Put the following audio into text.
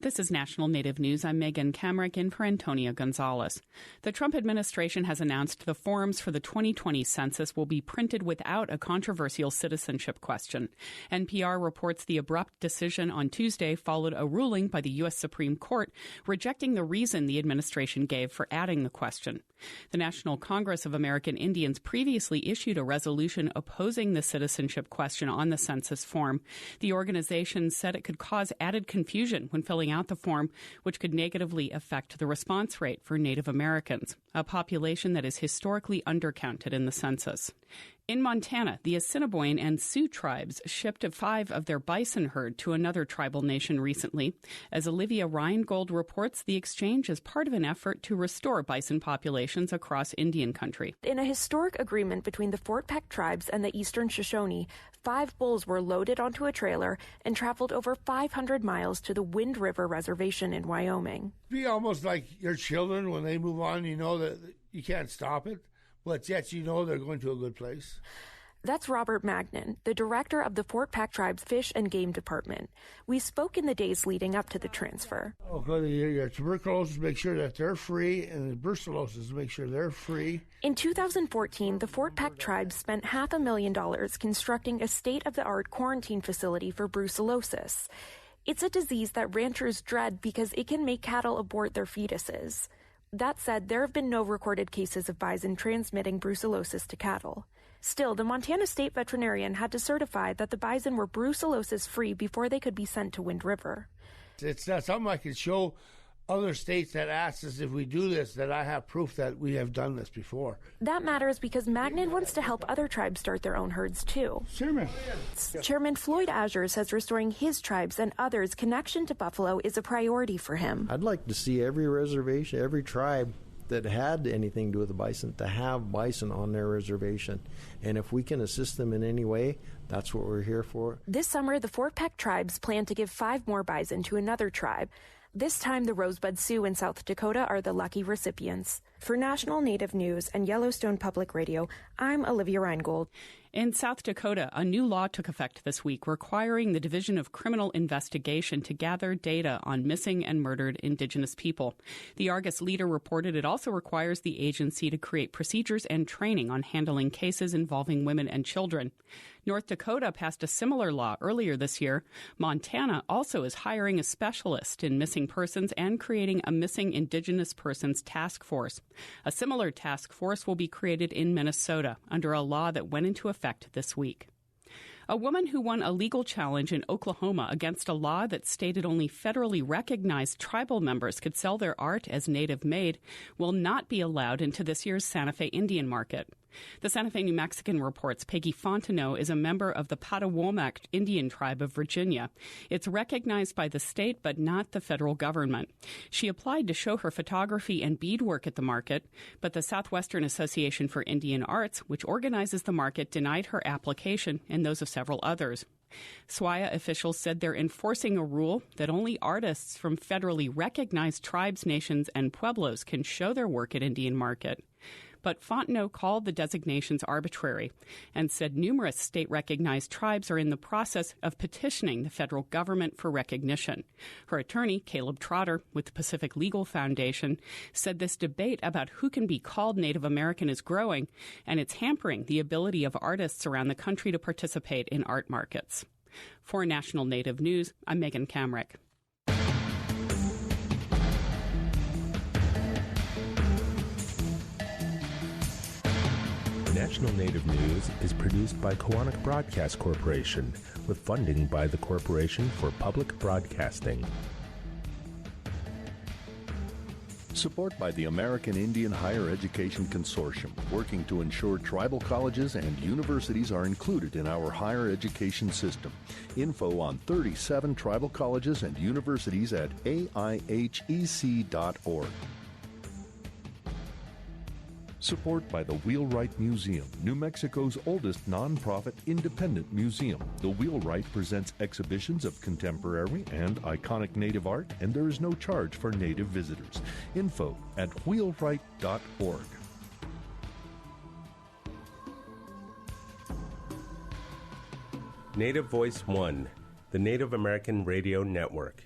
This is National Native News. I'm Megan Kamrick in for Antonia Gonzalez. The Trump administration has announced the forms for the 2020 census will be printed without a controversial citizenship question. NPR reports the abrupt decision on Tuesday followed a ruling by the U.S. Supreme Court rejecting the reason the administration gave for adding the question. The National Congress of American Indians previously issued a resolution opposing the citizenship question on the census form. The organization said it could cause added confusion when filling out the form, which could negatively affect the response rate for Native Americans, a population that is historically undercounted in the census. In Montana, the Assiniboine and Sioux tribes shipped 5 of their bison herd to another tribal nation recently. As Olivia Reingold reports, the exchange is part of an effort to restore bison populations across Indian country. In a historic agreement between the Fort Peck tribes and the Eastern Shoshone, 5 bulls were loaded onto a trailer and traveled over 500 miles to the Wind River Reservation in Wyoming. Be almost like your children when they move on, you know that you can't stop it. But yet you know they're going to a good place. That's Robert Magnan, the director of the Fort Peck Tribe's Fish and Game Department. We spoke in the days leading up to the transfer. Okay, your tuberculosis, make sure that they're free, and the brucellosis, make sure they're free. In 2014, the Fort Peck Tribe spent $500,000 constructing a state-of-the-art quarantine facility for brucellosis. It's a disease that ranchers dread because it can make cattle abort their fetuses. That said, there have been no recorded cases of bison transmitting brucellosis to cattle. Still, the Montana state veterinarian had to certify that the bison were brucellosis-free before they could be sent to Wind River. It's not something I could show other states that ask us if we do this, that I have proof that we have done this before. That matters because Magnan wants to help other tribes start their own herds, too. Chairman Floyd Azure says restoring his tribes and others' connection to buffalo is a priority for him. I'd like to see every reservation, every tribe that had anything to do with the bison, to have bison on their reservation. And if we can assist them in any way, that's what we're here for. This summer, the Fort Peck tribes plan to give 5 more bison to another tribe. This time, the Rosebud Sioux in South Dakota are the lucky recipients. For National Native News and Yellowstone Public Radio, I'm Olivia Reingold. In South Dakota, a new law took effect this week requiring the Division of Criminal Investigation to gather data on missing and murdered Indigenous people. The Argus Leader reported it also requires the agency to create procedures and training on handling cases involving women and children. North Dakota passed a similar law earlier this year. Montana also is hiring a specialist in missing persons and creating a missing Indigenous persons task force. A similar task force will be created in Minnesota under a law that went into effect this week. A woman who won a legal challenge in Oklahoma against a law that stated only federally recognized tribal members could sell their art as native-made will not be allowed into this year's Santa Fe Indian Market. The Santa Fe New Mexican reports Peggy Fontenot is a member of the Patawomac Indian tribe of Virginia. It's recognized by the state but not the federal government. She applied to show her photography and beadwork at the market, but the Southwestern Association for Indian Arts, which organizes the market, denied her application and those of several others. SWAIA officials said they're enforcing a rule that only artists from federally recognized tribes, nations, and pueblos can show their work at Indian Market. But Fontenot called the designations arbitrary and said numerous state-recognized tribes are in the process of petitioning the federal government for recognition. Her attorney, Caleb Trotter, with the Pacific Legal Foundation, said this debate about who can be called Native American is growing, and it's hampering the ability of artists around the country to participate in art markets. For National Native News, I'm Megan Kamrick. National Native News is produced by Koahnic Broadcast Corporation with funding by the Corporation for Public Broadcasting. Support by the American Indian Higher Education Consortium, working to ensure tribal colleges and universities are included in our higher education system. Info on 37 tribal colleges and universities at aihec.org. Support by the Wheelwright Museum, New Mexico's oldest nonprofit independent museum. The Wheelwright presents exhibitions of contemporary and iconic Native art, and there is no charge for Native visitors. Info at wheelwright.org. Native Voice One, the Native American Radio Network.